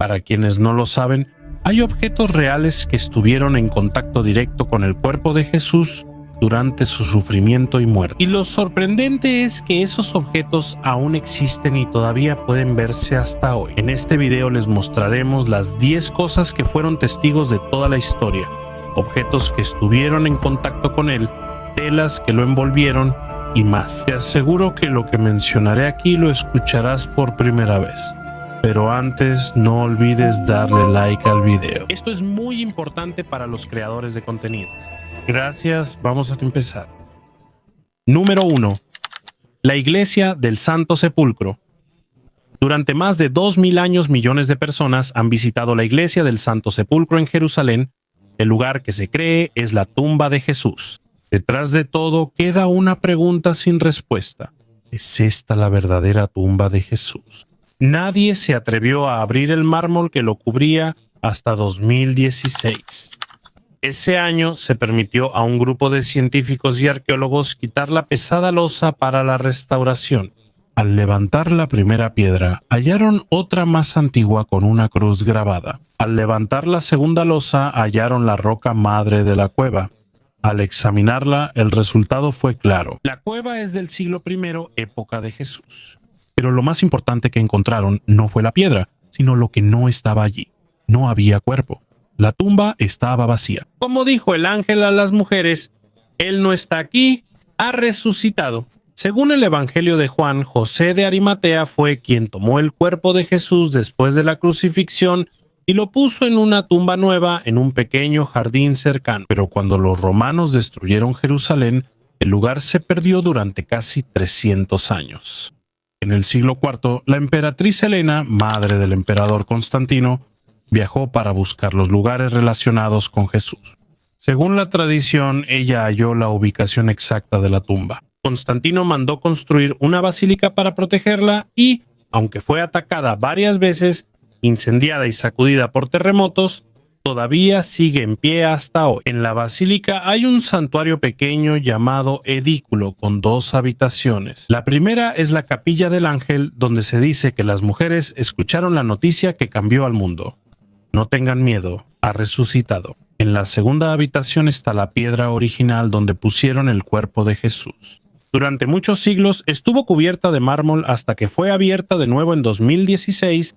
Para quienes no lo saben, hay objetos reales que estuvieron en contacto directo con el cuerpo de Jesús durante su sufrimiento y muerte. Y lo sorprendente es que esos objetos aún existen y todavía pueden verse hasta hoy. En este video les mostraremos las 10 cosas que fueron testigos de toda la historia, objetos que estuvieron en contacto con él, telas que lo envolvieron y más. Te aseguro que lo que mencionaré aquí lo escucharás por primera vez. Pero antes, no olvides darle like al video. Esto es muy importante para los creadores de contenido. Gracias, vamos a empezar. Número 1. La Iglesia del Santo Sepulcro. Durante más de 2000 años, millones de personas han visitado la Iglesia del Santo Sepulcro en Jerusalén. El lugar que se cree es la tumba de Jesús. Detrás de todo queda una pregunta sin respuesta. ¿Es esta la verdadera tumba de Jesús? Nadie se atrevió a abrir el mármol que lo cubría hasta 2016. Ese año se permitió a un grupo de científicos y arqueólogos quitar la pesada losa para la restauración. Al levantar la primera piedra, hallaron otra más antigua con una cruz grabada. Al levantar la segunda losa, hallaron la roca madre de la cueva. Al examinarla, el resultado fue claro. La cueva es del siglo I, época de Jesús. Pero lo más importante que encontraron no fue la piedra, sino lo que no estaba allí. No había cuerpo. La tumba estaba vacía. Como dijo el ángel a las mujeres, Él no está aquí, ha resucitado. Según el Evangelio de Juan, José de Arimatea fue quien tomó el cuerpo de Jesús después de la crucifixión y lo puso en una tumba nueva en un pequeño jardín cercano. Pero cuando los romanos destruyeron Jerusalén, el lugar se perdió durante casi 300 años. En el siglo IV, la emperatriz Helena, madre del emperador Constantino, viajó para buscar los lugares relacionados con Jesús. Según la tradición, ella halló la ubicación exacta de la tumba. Constantino mandó construir una basílica para protegerla y, aunque fue atacada varias veces, incendiada y sacudida por terremotos, todavía sigue en pie hasta hoy. En la basílica hay un santuario pequeño llamado edículo con 2 habitaciones. La primera es la capilla del ángel, donde se dice que las mujeres escucharon la noticia que cambió al mundo. No tengan miedo, ha resucitado. En la segunda habitación está la piedra original donde pusieron el cuerpo de Jesús. Durante muchos siglos estuvo cubierta de mármol hasta que fue abierta de nuevo en 2016.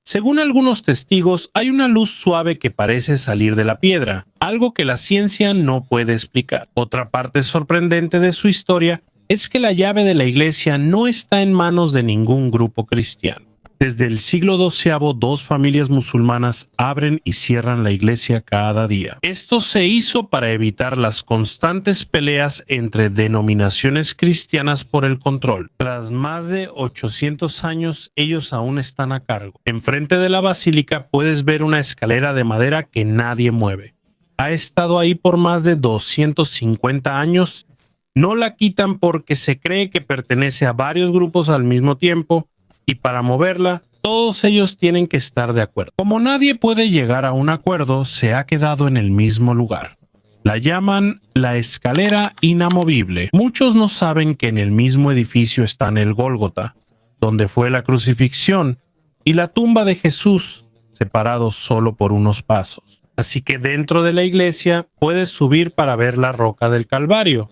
Según algunos testigos, hay una luz suave que parece salir de la piedra, algo que la ciencia no puede explicar. Otra parte sorprendente de su historia es que la llave de la iglesia no está en manos de ningún grupo cristiano. Desde el siglo XII, 2 familias musulmanas abren y cierran la iglesia cada día. Esto se hizo para evitar las constantes peleas entre denominaciones cristianas por el control. Tras más de 800 años, ellos aún están a cargo. Enfrente de la basílica puedes ver una escalera de madera que nadie mueve. Ha estado ahí por más de 250 años. No la quitan porque se cree que pertenece a varios grupos al mismo tiempo, y para moverla, todos ellos tienen que estar de acuerdo. Como nadie puede llegar a un acuerdo, se ha quedado en el mismo lugar. La llaman la escalera inamovible. Muchos no saben que en el mismo edificio están el Gólgota, donde fue la crucifixión, y la tumba de Jesús, separados solo por unos pasos. Así que dentro de la iglesia puedes subir para ver la roca del Calvario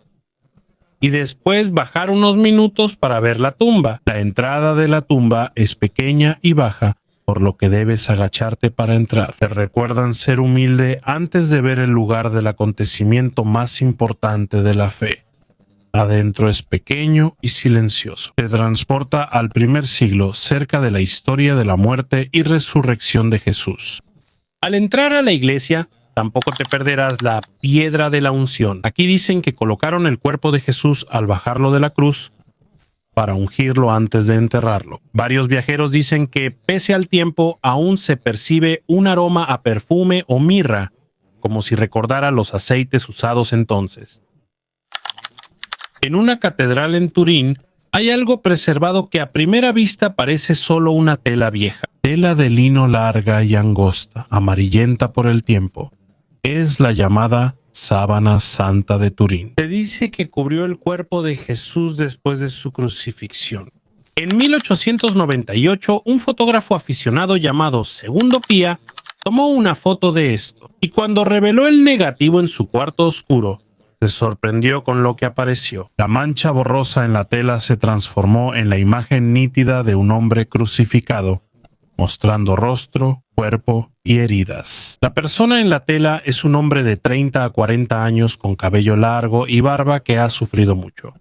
y después bajar unos minutos para ver la tumba. La entrada de la tumba es pequeña y baja, por lo que debes agacharte para entrar. Te recuerdan ser humilde antes de ver el lugar del acontecimiento más importante de la fe. Adentro es pequeño y silencioso. Te transporta al primer siglo, cerca de la historia de la muerte y resurrección de Jesús. Al entrar a la iglesia, tampoco te perderás la piedra de la unción. Aquí dicen que colocaron el cuerpo de Jesús al bajarlo de la cruz para ungirlo antes de enterrarlo. Varios viajeros dicen que pese al tiempo aún se percibe un aroma a perfume o mirra, como si recordara los aceites usados entonces. En una catedral en Turín hay algo preservado que a primera vista parece solo una tela vieja. Tela de lino larga y angosta, amarillenta por el tiempo. Es la llamada sábana santa de Turín. Se dice que cubrió el cuerpo de Jesús después de su crucifixión. En 1898, un fotógrafo aficionado llamado Segundo Pía tomó una foto de esto, y cuando reveló el negativo en su cuarto oscuro, se sorprendió con lo que apareció. La mancha borrosa en la tela se transformó en la imagen nítida de un hombre crucificado, mostrando rostro, cuerpo y heridas. La persona en la tela es un hombre de 30 a 40 años con cabello largo y barba que ha sufrido mucho.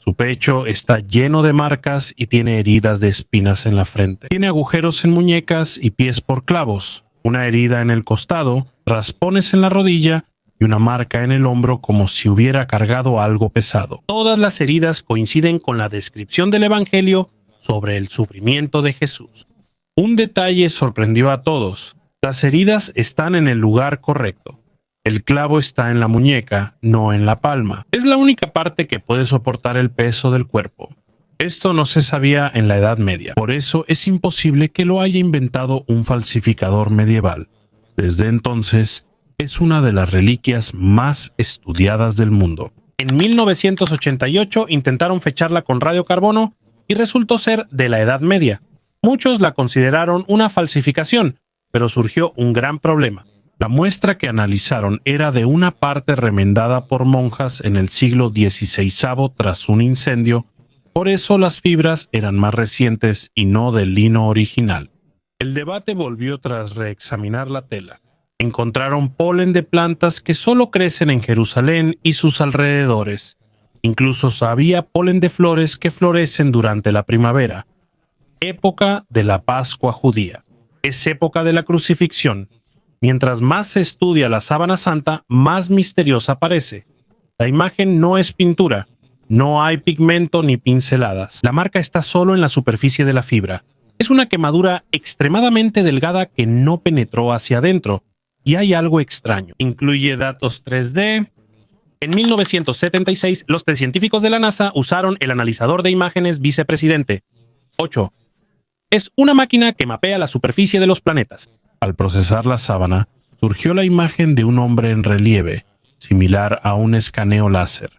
Su pecho está lleno de marcas y tiene heridas de espinas en la frente. Tiene agujeros en muñecas y pies por clavos, una herida en el costado, raspones en la rodilla y una marca en el hombro como si hubiera cargado algo pesado. Todas las heridas coinciden con la descripción del Evangelio sobre el sufrimiento de Jesús. Un detalle sorprendió a todos. Las heridas están en el lugar correcto. El clavo está en la muñeca, no en la palma. Es la única parte que puede soportar el peso del cuerpo. Esto no se sabía en la Edad Media. Por eso es imposible que lo haya inventado un falsificador medieval. Desde entonces, es una de las reliquias más estudiadas del mundo. En 1988 intentaron fecharla con radiocarbono y resultó ser de la Edad Media. Muchos la consideraron una falsificación, pero surgió un gran problema. La muestra que analizaron era de una parte remendada por monjas en el siglo XVI tras un incendio, por eso las fibras eran más recientes y no del lino original. El debate volvió tras reexaminar la tela. Encontraron polen de plantas que solo crecen en Jerusalén y sus alrededores. Incluso había polen de flores que florecen durante la primavera. Época de la Pascua judía. Es época de la crucifixión. Mientras más se estudia la sábana santa, más misteriosa parece. La imagen no es pintura. No hay pigmento ni pinceladas. La marca está solo en la superficie de la fibra. Es una quemadura extremadamente delgada que no penetró hacia adentro. Y hay algo extraño. Incluye datos 3D. En 1976, los científicos de la NASA usaron el analizador de imágenes vicepresidente 8. Es una máquina que mapea la superficie de los planetas. Al procesar la sábana, surgió la imagen de un hombre en relieve, similar a un escaneo láser.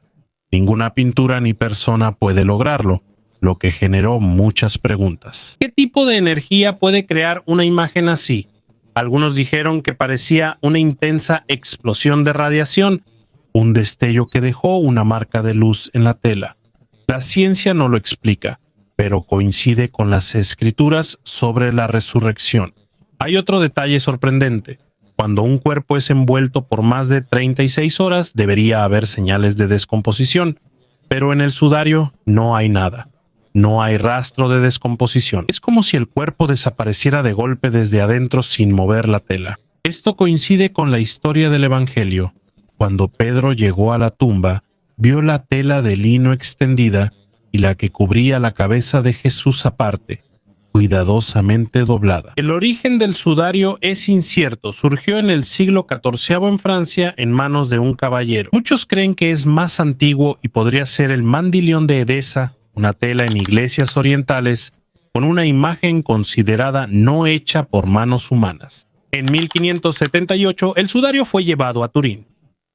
Ninguna pintura ni persona puede lograrlo, lo que generó muchas preguntas. ¿Qué tipo de energía puede crear una imagen así? Algunos dijeron que parecía una intensa explosión de radiación, un destello que dejó una marca de luz en la tela. La ciencia no lo explica, pero coincide con las escrituras sobre la resurrección. Hay otro detalle sorprendente. Cuando un cuerpo es envuelto por más de 36 horas, debería haber señales de descomposición, pero en el sudario no hay nada. No hay rastro de descomposición. Es como si el cuerpo desapareciera de golpe desde adentro sin mover la tela. Esto coincide con la historia del Evangelio. Cuando Pedro llegó a la tumba, vio la tela de lino extendida y la que cubría la cabeza de Jesús aparte, cuidadosamente doblada. El origen del sudario es incierto. Surgió en el siglo XIV en Francia en manos de un caballero. Muchos creen que es más antiguo y podría ser el mandilión de Edesa, una tela en iglesias orientales con una imagen considerada no hecha por manos humanas. En 1578 el sudario fue llevado a Turín.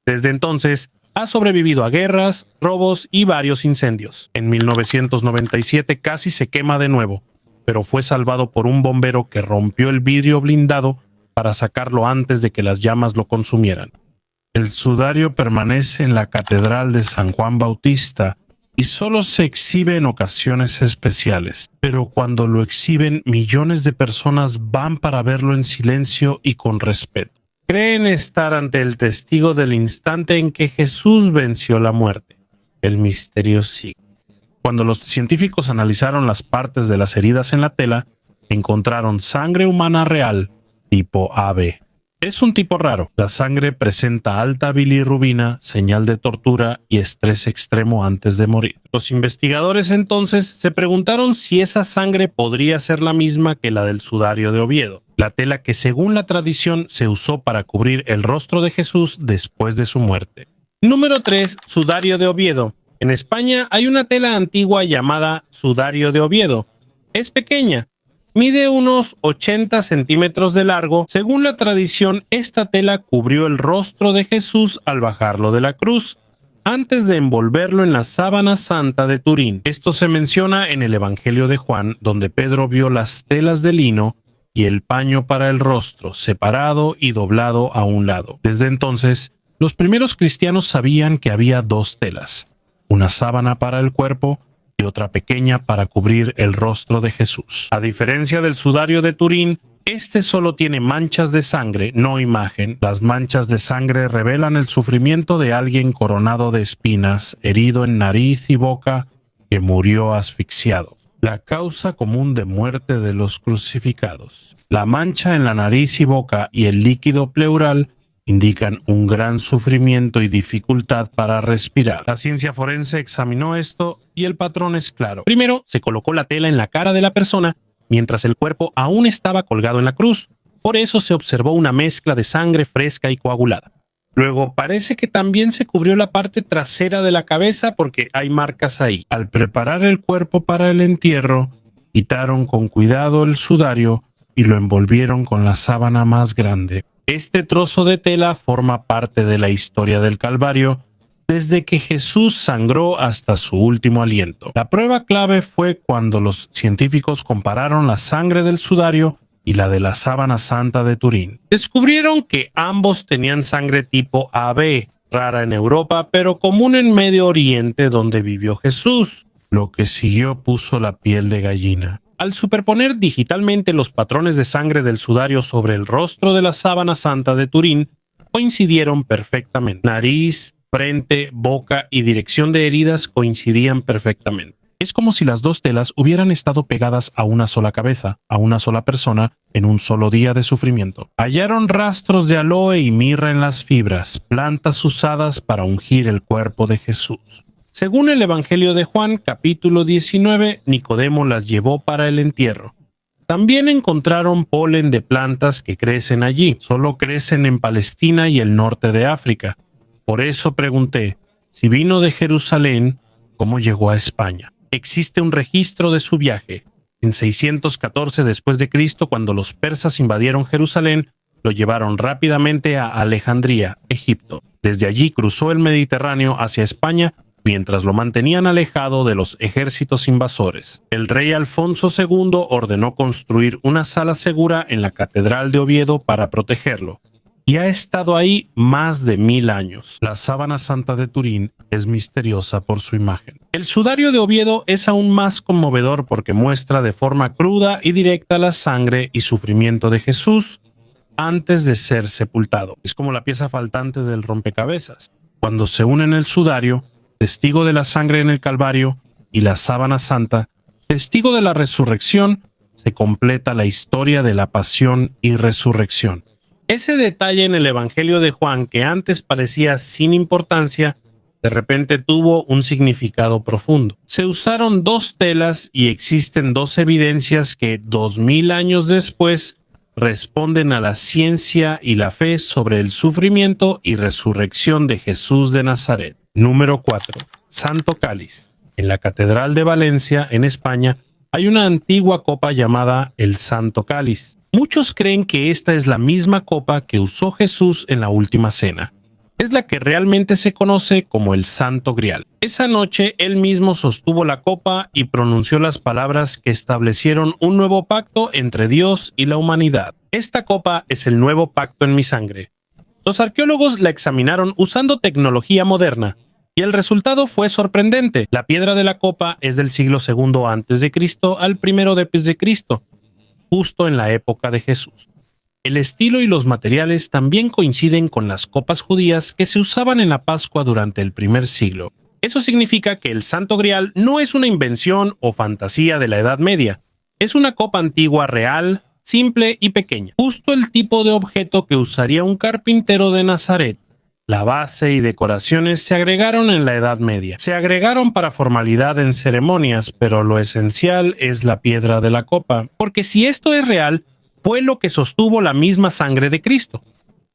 Desde entonces ha sobrevivido a guerras, robos y varios incendios. En 1997 casi se quema de nuevo, pero fue salvado por un bombero que rompió el vidrio blindado para sacarlo antes de que las llamas lo consumieran. El sudario permanece en la Catedral de San Juan Bautista y solo se exhibe en ocasiones especiales, pero cuando lo exhiben, millones de personas van para verlo en silencio y con respeto. Creen estar ante el testigo del instante en que Jesús venció la muerte. El misterio sigue. Cuando los científicos analizaron las partes de las heridas en la tela, encontraron sangre humana real, tipo AB. Es un tipo raro. La sangre presenta alta bilirrubina, señal de tortura y estrés extremo antes de morir. Los investigadores entonces se preguntaron si esa sangre podría ser la misma que la del sudario de Oviedo, la tela que según la tradición se usó para cubrir el rostro de Jesús después de su muerte. Número 3. Sudario de Oviedo. En España hay una tela antigua llamada sudario de Oviedo. Es pequeña. Mide unos 80 centímetros de largo. Según la tradición, esta tela cubrió el rostro de Jesús al bajarlo de la cruz. antes de envolverlo en la sábana santa de Turín. Esto se menciona en el Evangelio de Juan, donde Pedro vio las telas de lino y el paño para el rostro, separado y doblado a un lado. Desde entonces, los primeros cristianos sabían que había dos telas, una sábana para el cuerpo y otra pequeña para cubrir el rostro de Jesús. A diferencia del sudario de Turín, este solo tiene manchas de sangre, no imagen. Las manchas de sangre revelan el sufrimiento de alguien coronado de espinas, herido en nariz y boca, que murió asfixiado. La causa común de muerte de los crucificados. La mancha en la nariz y boca y el líquido pleural indican un gran sufrimiento y dificultad para respirar. La ciencia forense examinó esto y el patrón es claro. Primero, se colocó la tela en la cara de la persona mientras el cuerpo aún estaba colgado en la cruz. Por eso se observó una mezcla de sangre fresca y coagulada. Luego, parece que también se cubrió la parte trasera de la cabeza porque hay marcas ahí. Al preparar el cuerpo para el entierro, quitaron con cuidado el sudario y lo envolvieron con la sábana más grande. Este trozo de tela forma parte de la historia del Calvario, desde que Jesús sangró hasta su último aliento. La prueba clave fue cuando los científicos compararon la sangre del sudario y la de la sábana santa de Turín. Descubrieron que ambos tenían sangre tipo AB, rara en Europa, pero común en Medio Oriente donde vivió Jesús. Lo que siguió puso la piel de gallina. Al superponer digitalmente los patrones de sangre del sudario sobre el rostro de la sábana santa de Turín, coincidieron perfectamente. Nariz, frente, boca y dirección de heridas coincidían perfectamente. Es como si las dos telas hubieran estado pegadas a una sola cabeza, a una sola persona, en un solo día de sufrimiento. Hallaron rastros de aloe y mirra en las fibras, plantas usadas para ungir el cuerpo de Jesús. Según el Evangelio de Juan, capítulo 19, Nicodemo las llevó para el entierro. También encontraron polen de plantas que crecen allí. Solo crecen en Palestina y el norte de África. Por eso pregunté, si vino de Jerusalén, ¿cómo llegó a España? Existe un registro de su viaje. En 614 después de Cristo, cuando los persas invadieron Jerusalén, lo llevaron rápidamente a Alejandría, Egipto. Desde allí cruzó el Mediterráneo hacia España, mientras lo mantenían alejado de los ejércitos invasores. El rey Alfonso II ordenó construir una sala segura en la Catedral de Oviedo para protegerlo. Y ha estado ahí más de 1000 años. La sábana santa de Turín es misteriosa por su imagen. El sudario de Oviedo es aún más conmovedor porque muestra de forma cruda y directa la sangre y sufrimiento de Jesús antes de ser sepultado. Es como la pieza faltante del rompecabezas. Cuando se unen el sudario, testigo de la sangre en el Calvario, y la sábana santa, testigo de la resurrección, se completa la historia de la pasión y resurrección. Ese detalle en el Evangelio de Juan, que antes parecía sin importancia, de repente tuvo un significado profundo. Se usaron dos telas y existen dos evidencias que 2000 años después responden a la ciencia y la fe sobre el sufrimiento y resurrección de Jesús de Nazaret. Número 4. Santo Cáliz. En la Catedral de Valencia, en España, hay una antigua copa llamada el Santo Cáliz. Muchos creen que esta es la misma copa que usó Jesús en la última cena. Es la que realmente se conoce como el Santo Grial. Esa noche él mismo sostuvo la copa y pronunció las palabras que establecieron un nuevo pacto entre Dios y la humanidad. Esta copa es el nuevo pacto en mi sangre. Los arqueólogos la examinaron usando tecnología moderna y el resultado fue sorprendente. La piedra de la copa es del siglo II a.C. al I d.C., justo en la época de Jesús. El estilo y los materiales también coinciden con las copas judías que se usaban en la Pascua durante el primer siglo. Eso significa que el Santo Grial no es una invención o fantasía de la Edad Media. Es una copa antigua real, simple y pequeña. Justo el tipo de objeto que usaría un carpintero de Nazaret. La base y decoraciones se agregaron en la Edad Media. Se agregaron para formalidad en ceremonias, pero lo esencial es la piedra de la copa, porque si esto es real, fue lo que sostuvo la misma sangre de Cristo.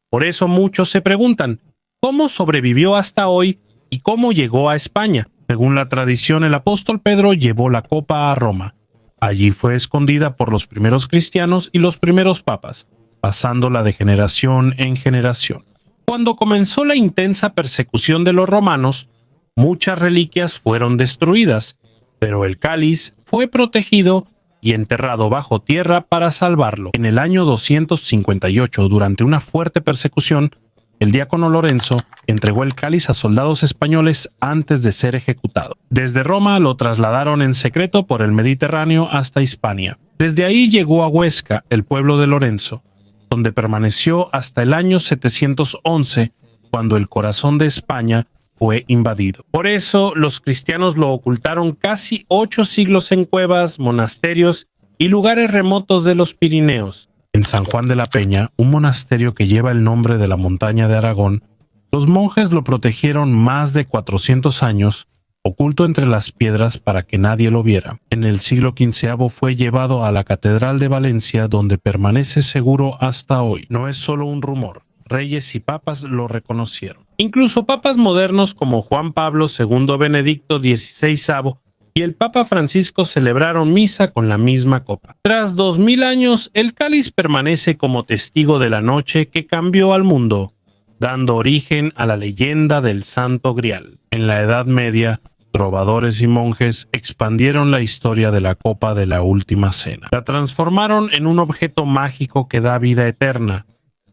Por eso muchos se preguntan, ¿cómo sobrevivió hasta hoy y cómo llegó a España? Según la tradición, el apóstol Pedro llevó la copa a Roma. Allí fue escondida por los primeros cristianos y los primeros papas, pasándola de generación en generación. Cuando comenzó la intensa persecución de los romanos, muchas reliquias fueron destruidas, pero el cáliz fue protegido y enterrado bajo tierra para salvarlo. En el año 258, durante una fuerte persecución, el diácono Lorenzo entregó el cáliz a soldados españoles antes de ser ejecutado. Desde Roma lo trasladaron en secreto por el Mediterráneo hasta Hispania. Desde ahí llegó a Huesca, el pueblo de Lorenzo, donde permaneció hasta el año 711, cuando el corazón de España fue invadido. Por eso los cristianos lo ocultaron casi 8 siglos en cuevas, monasterios y lugares remotos de los Pirineos. En San Juan de la Peña, un monasterio que lleva el nombre de la montaña de Aragón, los monjes lo protegieron más de 400 años, oculto entre las piedras para que nadie lo viera. En el siglo XV fue llevado a la Catedral de Valencia, donde permanece seguro hasta hoy. No es solo un rumor. Reyes y papas lo reconocieron. Incluso papas modernos como Juan Pablo II, Benedicto XVI y el Papa Francisco celebraron misa con la misma copa. Tras 2000 años, el cáliz permanece como testigo de la noche que cambió al mundo, dando origen a la leyenda del Santo Grial. En la Edad Media, trovadores y monjes expandieron la historia de la copa de la Última Cena. La transformaron en un objeto mágico que da vida eterna,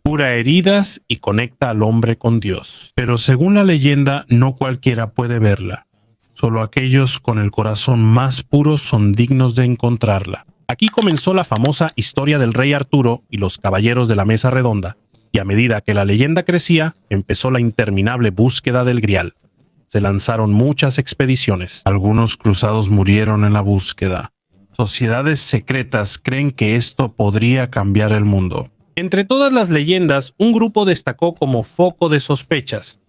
cura heridas y conecta al hombre con Dios. Pero según la leyenda, no cualquiera puede verla. Solo aquellos con el corazón más puro son dignos de encontrarla. Aquí comenzó la famosa historia del rey Arturo y los caballeros de la mesa redonda, y a medida que la leyenda crecía, empezó la interminable búsqueda del Grial. Se lanzaron muchas expediciones. Algunos cruzados murieron en la búsqueda. Sociedades secretas creen que esto podría cambiar el mundo. Entre todas las leyendas, un grupo destacó como foco de sospechas: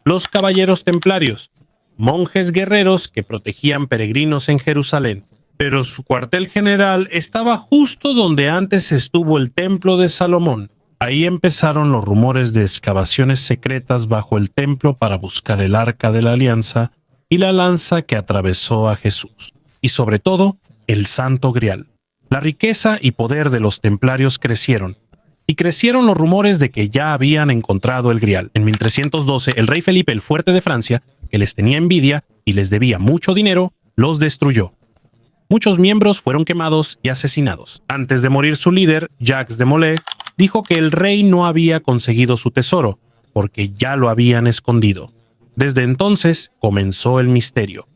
los caballeros templarios, monjes guerreros que protegían peregrinos en Jerusalén. Pero su cuartel general estaba justo donde antes estuvo el templo de Salomón. Ahí empezaron los rumores de excavaciones secretas bajo el templo para buscar el arca de la alianza y la lanza que atravesó a Jesús. Y sobre todo, el Santo Grial. La riqueza y poder de los templarios crecieron. Y crecieron los rumores de que ya habían encontrado el Grial. En 1312, el rey Felipe el Fuerte de Francia, que les tenía envidia y les debía mucho dinero, los destruyó. Muchos miembros fueron quemados y asesinados. Antes de morir su líder, Jacques de Molay, dijo que el rey no había conseguido su tesoro, porque ya lo habían escondido. Desde entonces comenzó el misterio.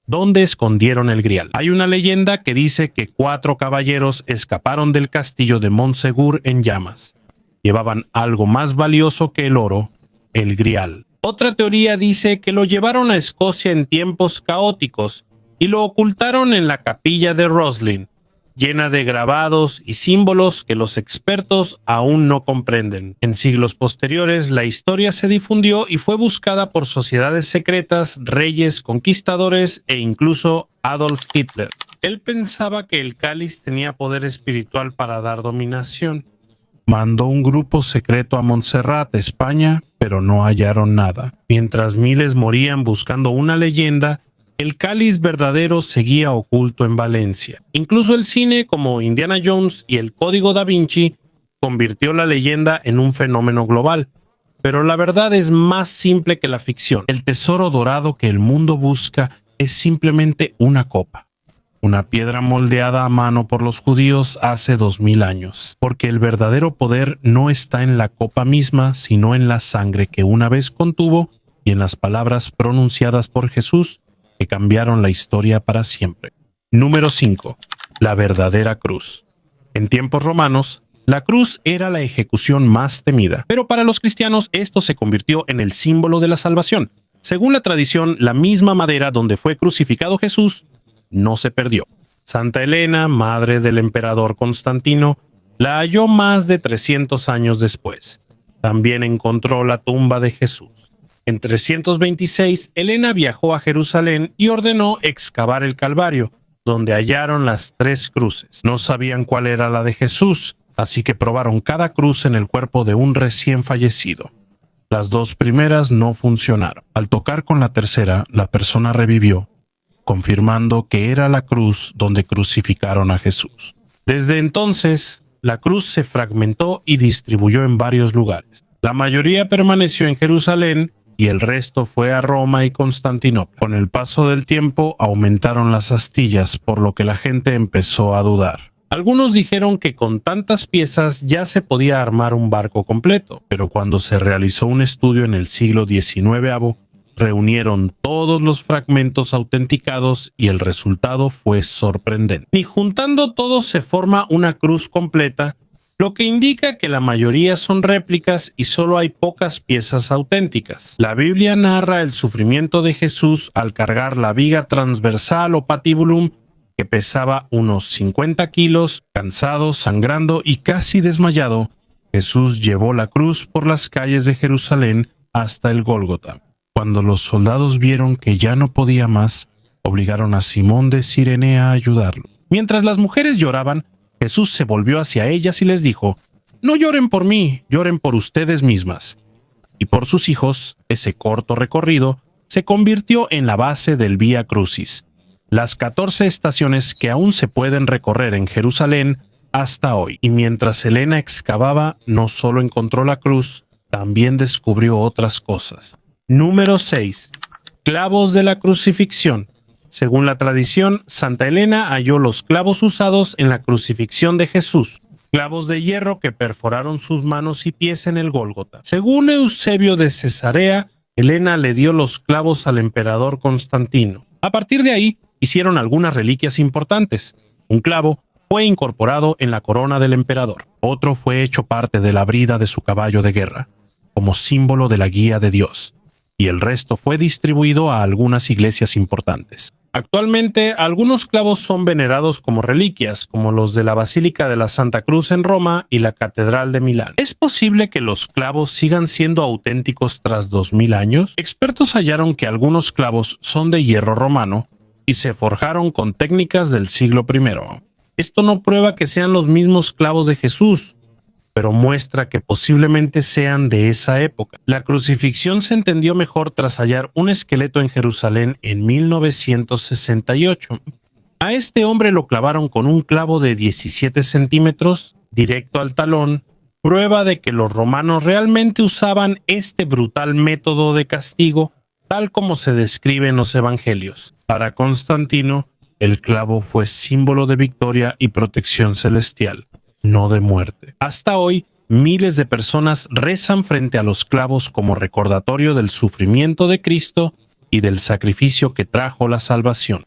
¿Dónde escondieron el Grial? Hay una leyenda que dice que 4 caballeros escaparon del castillo de Montsegur en llamas. Llevaban algo más valioso que el oro, el Grial. Otra teoría dice que lo llevaron a Escocia en tiempos caóticos y lo ocultaron en la capilla de Roslin, llena de grabados y símbolos que los expertos aún no comprenden. En siglos posteriores, la historia se difundió y fue buscada por sociedades secretas, reyes, conquistadores e incluso Adolf Hitler. Él pensaba que el cáliz tenía poder espiritual para dar dominación. Mandó un grupo secreto a Montserrat, España, pero no hallaron nada. Mientras miles morían buscando una leyenda, el cáliz verdadero seguía oculto en Valencia. Incluso el cine, como Indiana Jones y el Código Da Vinci, convirtió la leyenda en un fenómeno global. Pero la verdad es más simple que la ficción. El tesoro dorado que el mundo busca es simplemente una copa. Una piedra moldeada a mano por los judíos hace 2000 años. Porque el verdadero poder no está en la copa misma, sino en la sangre que una vez contuvo y en las palabras pronunciadas por Jesús, que cambiaron la historia para siempre. Número 5. La verdadera cruz. En tiempos romanos, la cruz era la ejecución más temida, pero para los cristianos esto se convirtió en el símbolo de la salvación. Según la tradición, la misma madera donde fue crucificado Jesús no se perdió. Santa Elena, madre del emperador Constantino, la halló más de 300 años después. También encontró la tumba de Jesús. En 326, Elena viajó a Jerusalén y ordenó excavar el Calvario, donde hallaron las 3 cruces. No sabían cuál era la de Jesús, así que probaron cada cruz en el cuerpo de un recién fallecido. Las 2 primeras no funcionaron. Al tocar con la tercera, la persona revivió, confirmando que era la cruz donde crucificaron a Jesús. Desde entonces, la cruz se fragmentó y distribuyó en varios lugares. La mayoría permaneció en Jerusalén, y el resto fue a Roma y Constantinopla. Con el paso del tiempo aumentaron las astillas, por lo que la gente empezó a dudar. Algunos dijeron que con tantas piezas ya se podía armar un barco completo, pero cuando se realizó un estudio en el siglo XIX, reunieron todos los fragmentos autenticados y el resultado fue sorprendente. Ni juntando todo se forma una cruz completa, lo que indica que la mayoría son réplicas y solo hay pocas piezas auténticas. La Biblia narra el sufrimiento de Jesús al cargar la viga transversal o patibulum, que pesaba unos 50 kilos, cansado, sangrando y casi desmayado. Jesús llevó la cruz por las calles de Jerusalén hasta el Gólgota. Cuando los soldados vieron que ya no podía más, obligaron a Simón de Cirene a ayudarlo. Mientras las mujeres lloraban, Jesús se volvió hacia ellas y les dijo: «No lloren por mí, lloren por ustedes mismas». Y por sus hijos, ese corto recorrido se convirtió en la base del Vía Crucis, las 14 estaciones que aún se pueden recorrer en Jerusalén hasta hoy. Y mientras Elena excavaba, no solo encontró la cruz, también descubrió otras cosas. Número 6. Clavos de la crucifixión. Según la tradición, Santa Elena halló los clavos usados en la crucifixión de Jesús, clavos de hierro que perforaron sus manos y pies en el Gólgota. Según Eusebio de Cesarea, Elena le dio los clavos al emperador Constantino. A partir de ahí, hicieron algunas reliquias importantes. Un clavo fue incorporado en la corona del emperador. Otro fue hecho parte de la brida de su caballo de guerra, como símbolo de la guía de Dios, y el resto fue distribuido a algunas iglesias importantes. Actualmente, algunos clavos son venerados como reliquias, como los de la Basílica de la Santa Cruz en Roma y la Catedral de Milán. ¿Es posible que los clavos sigan siendo auténticos tras 2000 años? Expertos hallaron que algunos clavos son de hierro romano y se forjaron con técnicas del siglo I. Esto no prueba que sean los mismos clavos de Jesús, pero muestra que posiblemente sean de esa época. La crucifixión se entendió mejor tras hallar un esqueleto en Jerusalén en 1968. A este hombre lo clavaron con un clavo de 17 centímetros, directo al talón, prueba de que los romanos realmente usaban este brutal método de castigo, tal como se describe en los evangelios. Para Constantino, el clavo fue símbolo de victoria y protección celestial, no de muerte. Hasta hoy, miles de personas rezan frente a los clavos como recordatorio del sufrimiento de Cristo y del sacrificio que trajo la salvación.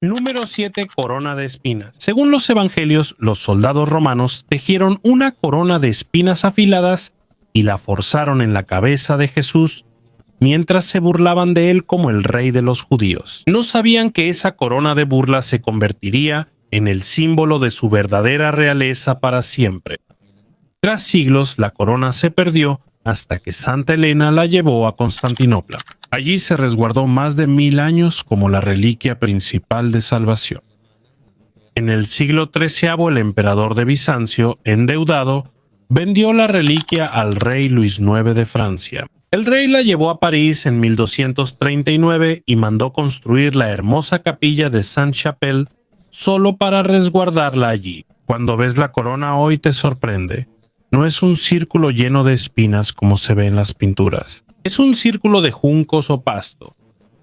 Número 7. Corona de espinas. Según los evangelios, los soldados romanos tejieron una corona de espinas afiladas y la forzaron en la cabeza de Jesús mientras se burlaban de él como el rey de los judíos. No sabían que esa corona de burla se convertiría en el símbolo de su verdadera realeza para siempre. Tras siglos, la corona se perdió hasta que Santa Elena la llevó a Constantinopla. Allí se resguardó más de 1000 años como la reliquia principal de salvación. En el siglo XIII, el emperador de Bizancio, endeudado, vendió la reliquia al rey Luis IX de Francia. El rey la llevó a París en 1239 y mandó construir la hermosa capilla de Sainte-Chapelle solo para resguardarla allí. Cuando ves la corona hoy te sorprende. No es un círculo lleno de espinas como se ve en las pinturas. Es un círculo de juncos o pasto.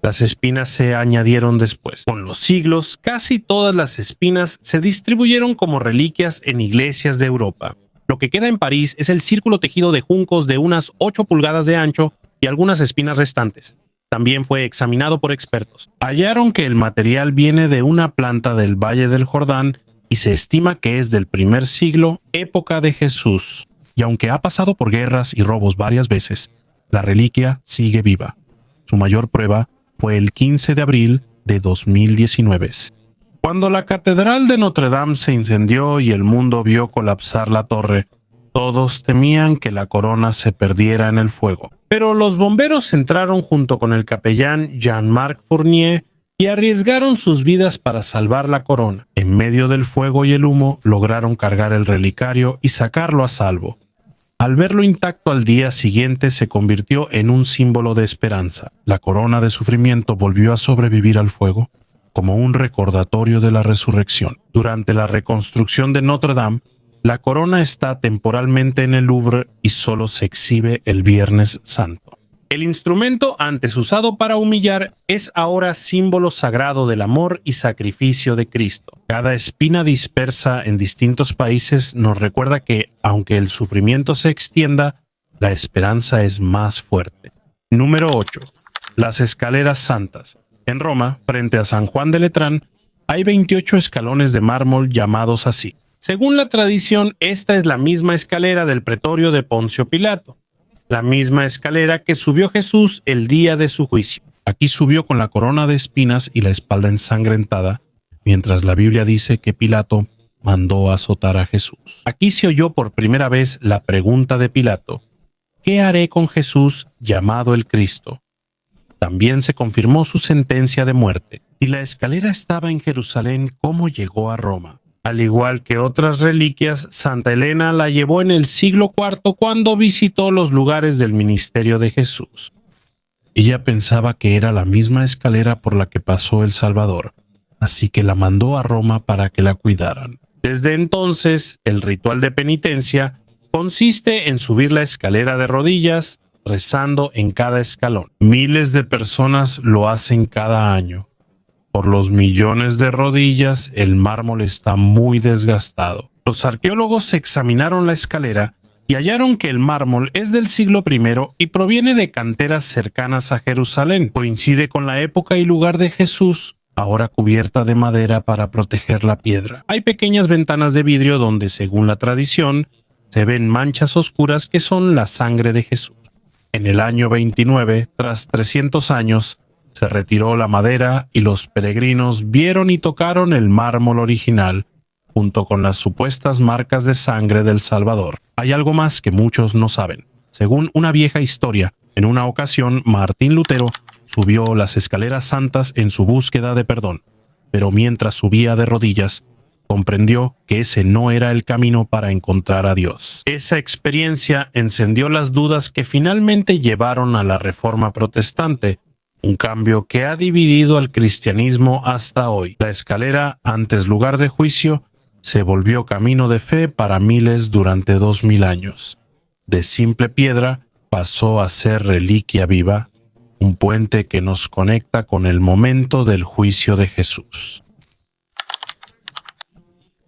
Las espinas se añadieron después. Con los siglos, casi todas las espinas se distribuyeron como reliquias en iglesias de Europa. Lo que queda en París es el círculo tejido de juncos de unas 8 pulgadas de ancho y algunas espinas restantes. También fue examinado por expertos. Hallaron que el material viene de una planta del Valle del Jordán y se estima que es del primer siglo, época de Jesús. Y aunque ha pasado por guerras y robos varias veces, la reliquia sigue viva. Su mayor prueba fue el 15 de abril de 2019. Cuando la Catedral de Notre Dame se incendió y el mundo vio colapsar la torre, todos temían que la corona se perdiera en el fuego. Pero los bomberos entraron junto con el capellán Jean-Marc Fournier y arriesgaron sus vidas para salvar la corona. En medio del fuego y el humo lograron cargar el relicario y sacarlo a salvo. Al verlo intacto al día siguiente se convirtió en un símbolo de esperanza. La corona de sufrimiento volvió a sobrevivir al fuego como un recordatorio de la resurrección. Durante la reconstrucción de Notre Dame, la corona está temporalmente en el Louvre y solo se exhibe el Viernes Santo. El instrumento antes usado para humillar es ahora símbolo sagrado del amor y sacrificio de Cristo. Cada espina dispersa en distintos países nos recuerda que, aunque el sufrimiento se extienda, la esperanza es más fuerte. Número 8. Las escaleras santas. En Roma, frente a San Juan de Letrán, hay 28 escalones de mármol llamados así. Según la tradición, esta es la misma escalera del pretorio de Poncio Pilato, la misma escalera que subió Jesús el día de su juicio. Aquí subió con la corona de espinas y la espalda ensangrentada, mientras la Biblia dice que Pilato mandó azotar a Jesús. Aquí se oyó por primera vez la pregunta de Pilato: ¿qué haré con Jesús llamado el Cristo? También se confirmó su sentencia de muerte. Si la escalera estaba en Jerusalén, ¿cómo llegó a Roma? Al igual que otras reliquias, Santa Elena la llevó en el siglo IV cuando visitó los lugares del ministerio de Jesús. Ella pensaba que era la misma escalera por la que pasó el Salvador, así que la mandó a Roma para que la cuidaran. Desde entonces, el ritual de penitencia consiste en subir la escalera de rodillas, rezando en cada escalón. Miles de personas lo hacen cada año. Por los millones de rodillas, el mármol está muy desgastado. Los arqueólogos examinaron la escalera y hallaron que el mármol es del siglo I y proviene de canteras cercanas a Jerusalén. Coincide con la época y lugar de Jesús, ahora cubierta de madera para proteger la piedra. Hay pequeñas ventanas de vidrio donde, según la tradición, se ven manchas oscuras que son la sangre de Jesús. En el año 29, tras 300 años, se retiró la madera y los peregrinos vieron y tocaron el mármol original, junto con las supuestas marcas de sangre del Salvador. Hay algo más que muchos no saben. Según una vieja historia, en una ocasión Martín Lutero subió las escaleras santas en su búsqueda de perdón, pero mientras subía de rodillas, comprendió que ese no era el camino para encontrar a Dios. Esa experiencia encendió las dudas que finalmente llevaron a la Reforma Protestante, un cambio que ha dividido al cristianismo hasta hoy. La escalera, antes lugar de juicio, se volvió camino de fe para miles durante 2000 años. De simple piedra pasó a ser reliquia viva, un puente que nos conecta con el momento del juicio de Jesús.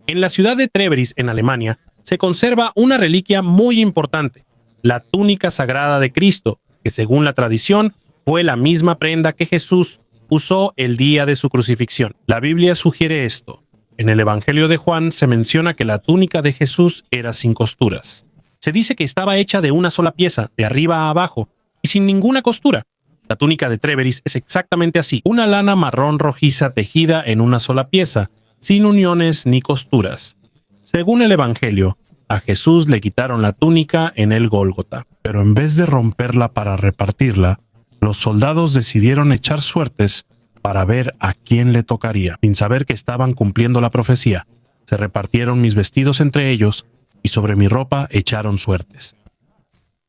En la ciudad de Treveris, en Alemania, se conserva una reliquia muy importante, la túnica sagrada de Cristo, que según la tradición fue la misma prenda que Jesús usó el día de su crucifixión. La Biblia sugiere esto. En el Evangelio de Juan se menciona que la túnica de Jesús era sin costuras. Se dice que estaba hecha de una sola pieza, de arriba a abajo, y sin ninguna costura. La túnica de Treveris es exactamente así, una lana marrón rojiza tejida en una sola pieza, sin uniones ni costuras. Según el Evangelio, a Jesús le quitaron la túnica en el Gólgota, pero en vez de romperla para repartirla, los soldados decidieron echar suertes para ver a quién le tocaría. Sin saber que estaban cumpliendo la profecía, se repartieron mis vestidos entre ellos y sobre mi ropa echaron suertes.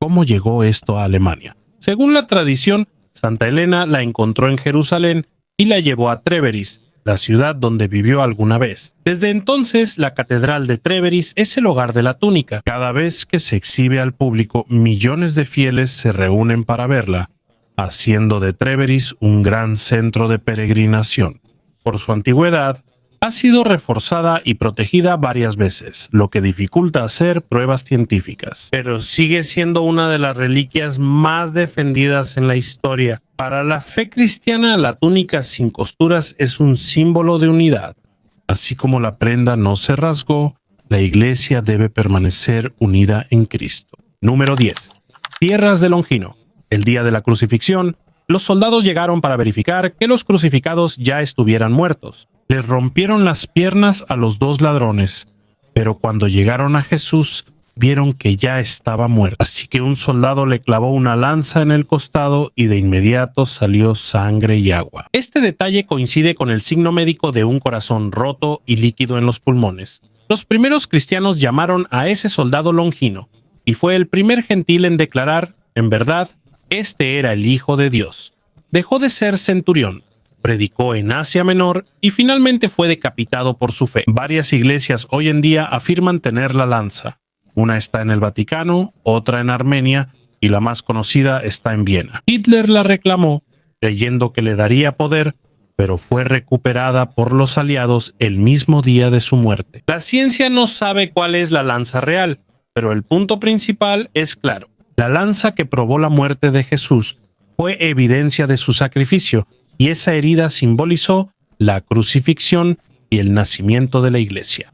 ¿Cómo llegó esto a Alemania? Según la tradición, Santa Elena la encontró en Jerusalén y la llevó a Treveris, la ciudad donde vivió alguna vez. Desde entonces, la catedral de Treveris es el hogar de la túnica. Cada vez que se exhibe al público, millones de fieles se reúnen para verla, haciendo de Treveris un gran centro de peregrinación. Por su antigüedad, ha sido reforzada y protegida varias veces, lo que dificulta hacer pruebas científicas. Pero sigue siendo una de las reliquias más defendidas en la historia. Para la fe cristiana, la túnica sin costuras es un símbolo de unidad. Así como la prenda no se rasgó, la iglesia debe permanecer unida en Cristo. Número 10. Tierras de Longino. El día de la crucifixión, los soldados llegaron para verificar que los crucificados ya estuvieran muertos. Les rompieron las piernas a los 2 ladrones, pero cuando llegaron a Jesús, vieron que ya estaba muerto. Así que un soldado le clavó una lanza en el costado y de inmediato salió sangre y agua. Este detalle coincide con el signo médico de un corazón roto y líquido en los pulmones. Los primeros cristianos llamaron a ese soldado Longino, y fue el primer gentil en declarar, en verdad, este era el Hijo de Dios. Dejó de ser centurión, predicó en Asia Menor y finalmente fue decapitado por su fe. Varias iglesias hoy en día afirman tener la lanza. Una está en el Vaticano, otra en Armenia y la más conocida está en Viena. Hitler la reclamó, creyendo que le daría poder, pero fue recuperada por los aliados el mismo día de su muerte. La ciencia no sabe cuál es la lanza real, pero el punto principal es claro. La lanza que probó la muerte de Jesús fue evidencia de su sacrificio, y esa herida simbolizó la crucifixión y el nacimiento de la Iglesia.